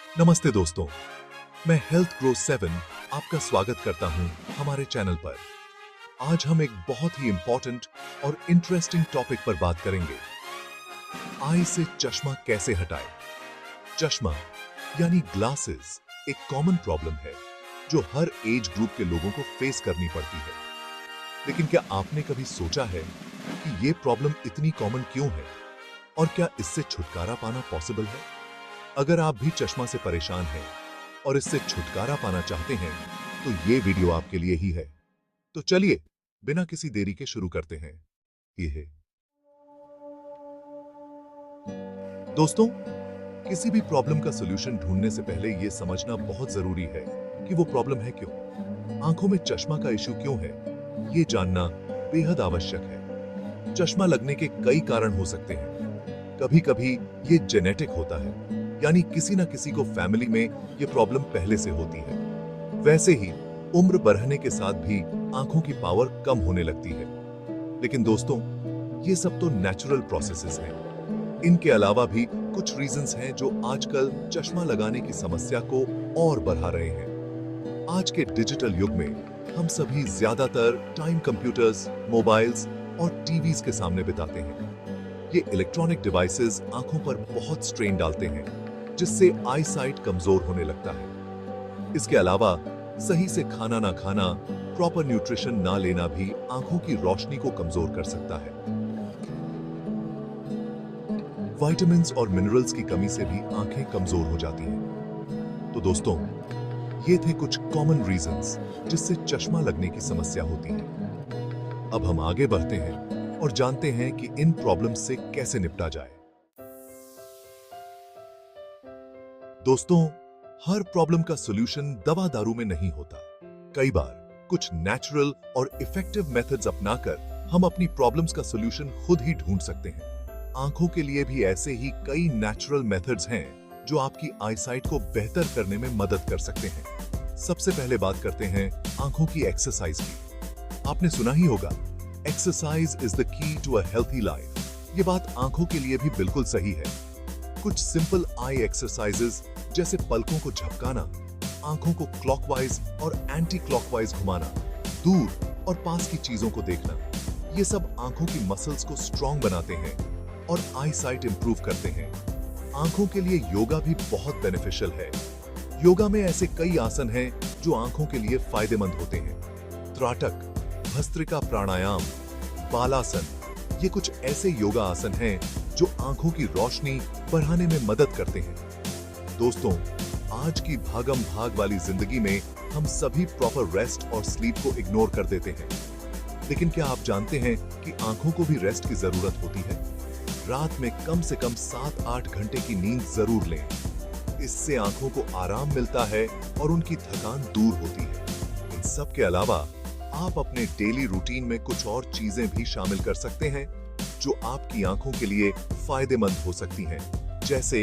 नमस्ते दोस्तों, मैं हेल्थ ग्रो 7 आपका स्वागत करता हूं हमारे चैनल पर। आज हम एक बहुत ही इंपॉर्टेंट और इंटरेस्टिंग टॉपिक पर बात करेंगे। आई से चश्मा कैसे हटाएं? चश्मा यानी ग्लासेस एक कॉमन प्रॉब्लम है जो हर एज ग्रुप के लोगों को फेस करनी पड़ती है। लेकिन क्या आपने कभी सोचा है कि ये प्रॉब्लम इतनी कॉमन क्यों है और क्या इससे छुटकारा पाना पॉसिबल है? अगर आप भी चश्मा से परेशान हैं और इससे छुटकारा पाना चाहते हैं तो ये वीडियो आपके लिए ही है। तो चलिए बिना किसी देरी के शुरू करते हैं। ये है दोस्तों, किसी भी प्रॉब्लम का सॉल्यूशन ढूंढने से पहले यह समझना बहुत जरूरी है कि वो प्रॉब्लम है क्यों। आंखों में चश्मा का इश्यू क्यों है, ये जानना बेहद आवश्यक है। चश्मा लगने के कई कारण हो सकते हैं। कभी कभी ये जेनेटिक होता है, यानी किसी ना किसी को फैमिली में ये प्रॉब्लम पहले से होती है। वैसे ही उम्र बढ़ने के साथ भी आंखों की पावर कम होने लगती है। लेकिन दोस्तों, ये सब तो नेचुरल प्रोसेसेस हैं। इनके अलावा भी कुछ रीजंस हैं जो आजकल चश्मा लगाने की समस्या को और बढ़ा रहे हैं। आज के डिजिटल युग में हम सभी ज्यादातर टाइम कंप्यूटर्स, मोबाइल्स और टीवीज के सामने बिताते हैं। ये इलेक्ट्रॉनिक डिवाइसेस आंखों पर बहुत स्ट्रेन डालते हैं, जिससे आई साइट कमजोर होने लगता है। इसके अलावा सही से खाना ना खाना, प्रॉपर न्यूट्रिशन ना लेना भी आंखों की रोशनी को कमजोर कर सकता है। विटामिन्स और मिनरल्स की कमी से भी आंखें कमजोर हो जाती हैं। तो दोस्तों, ये थे कुछ कॉमन रीजंस जिससे चश्मा लगने की समस्या होती है। अब हम आगे बढ़ते हैं और जानते हैं कि इन प्रॉब्लम्स से कैसे निपटा जाए। दोस्तों, हर प्रॉब्लम का सॉल्यूशन दवा दारू में नहीं होता। कई बार कुछ नेचुरल और इफेक्टिव मेथड्स अपनाकर हम अपनी प्रॉब्लम्स का सॉल्यूशन खुद ही ढूंढ सकते हैं। आंखों के लिए भी ऐसे ही कई नेचुरल मेथड्स हैं जो आपकी आईसाइट को बेहतर करने में मदद कर सकते हैं। सबसे पहले बात करते हैं आंखों की एक्सरसाइज की। आपने सुना ही होगा, exercise is the key to a healthy life. ये बात आंखों के लिए भी बिल्कुल सही है। कुछ सिंपल आई एक्सरसाइजेस जैसे पलकों को झपकाना, आंखों को क्लॉकवाइज और एंटी क्लॉकवाइज घुमाना, दूर और पास की चीजों को देखना, ये सब आंखों की मसल्स को स्ट्रॉन्ग बनाते हैं और आई साइट इंप्रूव करते हैं। आंखों के लिए योगा भी बहुत बेनिफिशियल है। योगा में ऐसे कई आसन हैं जो आंखों के लिए फायदेमंद होते हैं। त्राटक, भस्त्रिका प्राणायाम, बालासन, ये कुछ ऐसे योगा आसन हैं जो आंखों की रोशनी बढ़ाने में मदद करते हैं। दोस्तों, आज की भागम भाग वाली जिंदगी में हम सभी प्रॉपर रेस्ट और स्लीप को इग्नोर कर देते हैं। लेकिन क्या आप जानते हैं कि आंखों को भी रेस्ट की जरूरत होती है? रात में कम से कम 7-8 घंटे की नींद जरूर लें। इससे आंखों को आराम मिलता है और उनकी थकान दूर होती है। इन सब के अलावा आप अपने डेली रूटीन में कुछ और चीजें भी शामिल कर सकते हैं जो आपकी आंखों के लिए फायदेमंद हो सकती हैं। जैसे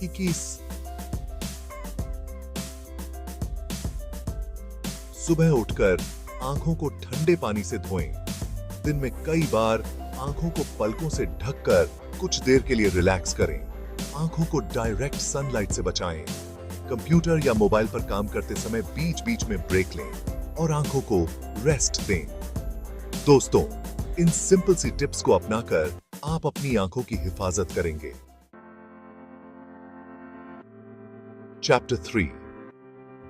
21 सुबह उठकर आंखों को ठंडे पानी से धोएं। दिन में कई बार आंखों को पलकों से ढककर कुछ देर के लिए रिलैक्स करें। आंखों को डायरेक्ट सनलाइट से बचाएं। कंप्यूटर या मोबाइल पर काम करते समय बीच बीच में ब्रेक लें और आंखों को रेस्ट दें। दोस्तों, इन सिंपल सी टिप्स को अपनाकर आप अपनी आंखों की हिफाजत करेंगे। चैप्टर 3,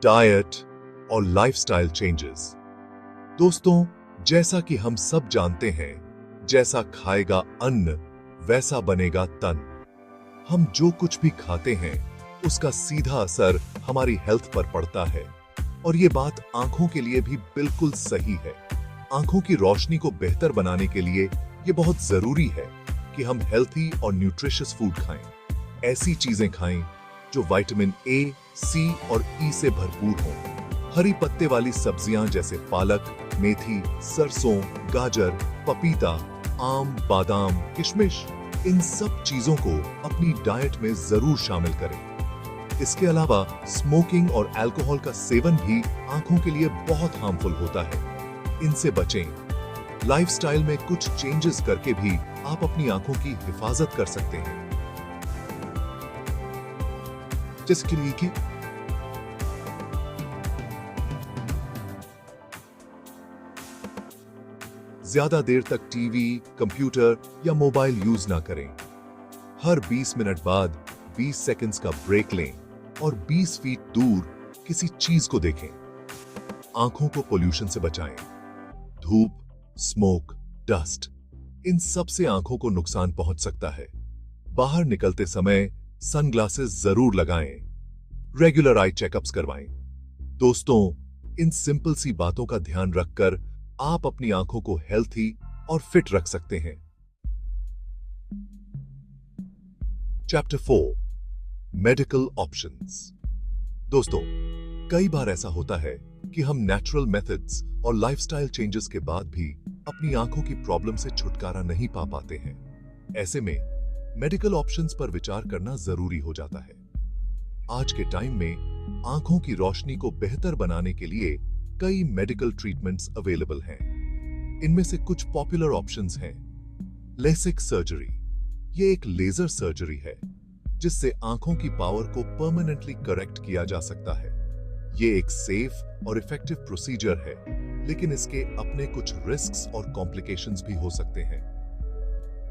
डाइट और लाइफस्टाइल चेंजेस। दोस्तों, जैसा कि हम सब जानते हैं, जैसा खाएगा अन्न वैसा बनेगा तन। हम जो कुछ भी खाते हैं उसका सीधा असर हमारी हेल्थ पर पड़ता है और ये बात आंखों के लिए भी बिल्कुल सही है। आंखों की रोशनी को बेहतर बनाने के लिए ये बहुत जरूरी है कि हम हेल्थी और न्यूट्रिशियस फूड खाएं। ऐसी चीजें खाएं जो विटामिन ए, सी और ई से भरपूर हों। हरी पत्ते वाली सब्जियां जैसे पालक, मेथी, सरसों, गाजर, पपीता, आम, बादाम, किशमिश, इन सब चीजों को अपनी डाइट में जरूर शामिल करें। इसके अलावा स्मोकिंग और अल्कोहल का सेवन भी आंखों के लिए बहुत हार्मफुल होता है। इनसे बचें। लाइफस्टाइल में कुछ चेंजेस करके भी आप अपनी आंखों की हिफाजत कर सकते हैं। जैसे कि ये ज्यादा देर तक टीवी, कंप्यूटर या मोबाइल यूज ना करें। हर 20 मिनट बाद 20 सेकंड्स का ब्रेक लें और 20 फीट दूर किसी चीज को देखें। आंखों को पोल्यूशन से बचाएं। धूप, स्मोक, डस्ट, इन सब से आंखों को नुकसान पहुंच सकता है। बाहर निकलते समय सनग्लासेस जरूर लगाएं। रेगुलर आई चेकअप्स करवाएं। दोस्तों, इन सिंपल सी बातों का ध्यान रखकर आप अपनी आंखों को हेल्थी और फिट रख सकते हैं। Chapter 4, medical options. दोस्तों, कई बार ऐसा होता है कि हम नेचुरल मेथड्स और लाइफस्टाइल चेंजेस के बाद भी अपनी आंखों की प्रॉब्लम से छुटकारा नहीं पा पाते हैं। ऐसे में मेडिकल ऑप्शंस पर विचार करना जरूरी हो जाता है। आज के टाइम में आंखों की रोशनी को बेहतर बनाने के लिए कई मेडिकल ट्रीटमेंट्स अवेलेबल हैं। इनमें से कुछ पॉपुलर ऑप्शंस हैं। लेसिक सर्जरी, ये एक लेजर सर्जरी है जिससे आंखों की पावर को परमानेंटली करेक्ट किया जा सकता है। ये एक सेफ और इफेक्टिव प्रोसीजर है, लेकिन इसके अपने कुछ रिस्क्स और कॉम्प्लिकेशंस भी हो सकते हैं।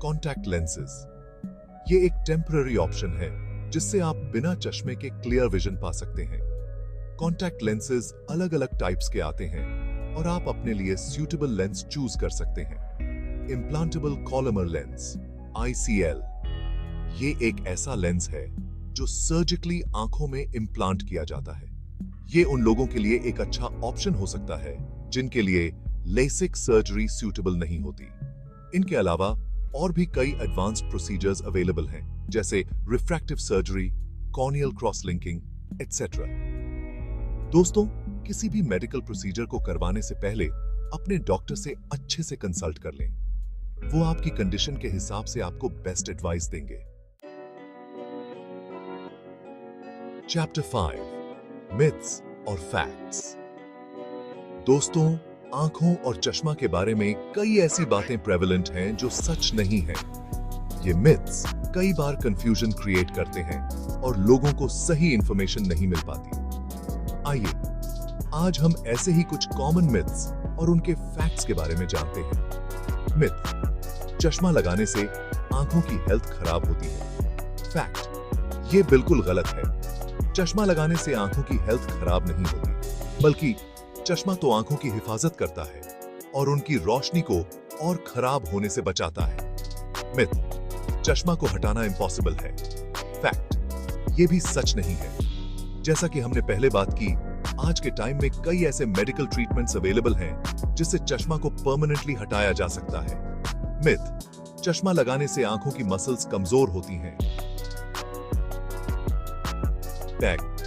कॉन्टैक्ट लेंसेज, ये एक टेम्पररी ऑप्शन है जिससे आप बिना चश्मे के क्लियर विजन पा सकते हैं। कॉन्टैक्ट लेंसेज अलग अलग टाइप्स के आते हैं और आप अपने लिए सूटेबल लेंस चूज कर सकते हैं। इम्प्लांटेबल कॉलमर लेंस ICL, ये एक ऐसा लेंस है जो सर्जिकली आंखों में इम्प्लांट किया जाता है। ये उन लोगों के लिए एक अच्छा ऑप्शन हो सकता है जिनके लिए लेसिक सर्जरी सूटेबल नहीं होती। इनके अलावा और भी कई एडवांस्ड प्रोसीजर्स अवेलेबल हैं, जैसे refractive surgery, corneal cross linking etcetera. दोस्तों, किसी भी मेडिकल प्रोसीजर को करवाने से पहले अपने डॉक्टर से अच्छे से कंसल्ट कर लें। वो आपकी कंडीशन के हिसाब से आपको बेस्ट एडवाइस देंगे। चैप्टर 5, मिथ्स और फैक्ट्स। दोस्तों, आंखों और चश्मा के बारे में कई ऐसी बातें प्रेवलेंट हैं जो सच नहीं है। ये मिथ्स कई बार कंफ्यूजन क्रिएट करते हैं और लोगों को सही इंफॉर्मेशन नहीं मिल पाती। आइए आज हम ऐसे ही कुछ कॉमन मिथ्स और उनके फैक्ट्स के बारे में जानते हैं। मिथ, चश्मा लगाने से आंखों की हेल्थ खराब होती है। फैक्ट, ये बिल्कुल गलत है। चश्मा लगाने से आंखों की हेल्थ खराब नहीं होती, बल्कि चश्मा तो आंखों की हिफाजत करता है और उनकी रोशनी को और खराब होने से बचाता है। मिथ, चश्मा को हटाना इम्पॉसिबल है। फैक्ट, ये भी सच नहीं है। जैसा कि हमने पहले बात की, आज के टाइम में कई ऐसे मेडिकल ट्रीटमेंट्स अवेलेबल हैं जिससे चश्मा को परमानेंटली hटाया जा सकता है। मिथ, चश्मा लगाने से आंखों की मसल्स कमजोर होती हैं। फैक्ट,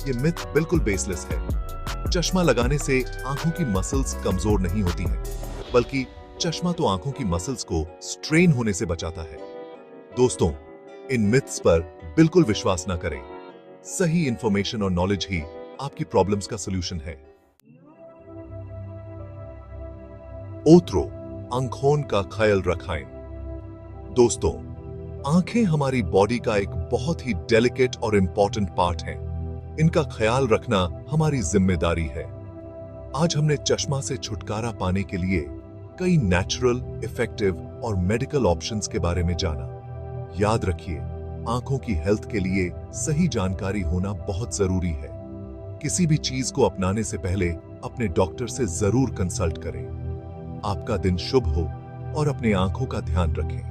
ये मिथ बिल्कुल बेसलेस है। चश्मा लगाने से आंखों की मसल्स कमजोर नहीं होती हैं, बल्कि चश्मा तो आंखों की मसल्स को स्ट्रेन होने से बचाता है। दोस्तों, इन मिथ्स पर बिल्कुल विश्वास ना करें। सही इंफॉर्मेशन और नॉलेज ही आपकी प्रॉब्लम्स का सॉल्यूशन है। ओत्रो, आंखों का ख्याल रखें। दोस्तों, आंखें हमारी बॉडी का एक बहुत ही डेलिकेट और इंपॉर्टेंट पार्ट है। इनका ख्याल रखना हमारी जिम्मेदारी है। आज हमने चश्मा से छुटकारा पाने के लिए कई नेचुरल, इफेक्टिव और मेडिकल ऑप्शंस के बारे में जाना। याद रखिए, आंखों की हेल्थ के लिए सही जानकारी होना बहुत जरूरी है। किसी भी चीज को अपनाने से पहले अपने डॉक्टर से जरूर कंसल्ट करें। आपका दिन शुभ हो और अपने आंखों का ध्यान रखें।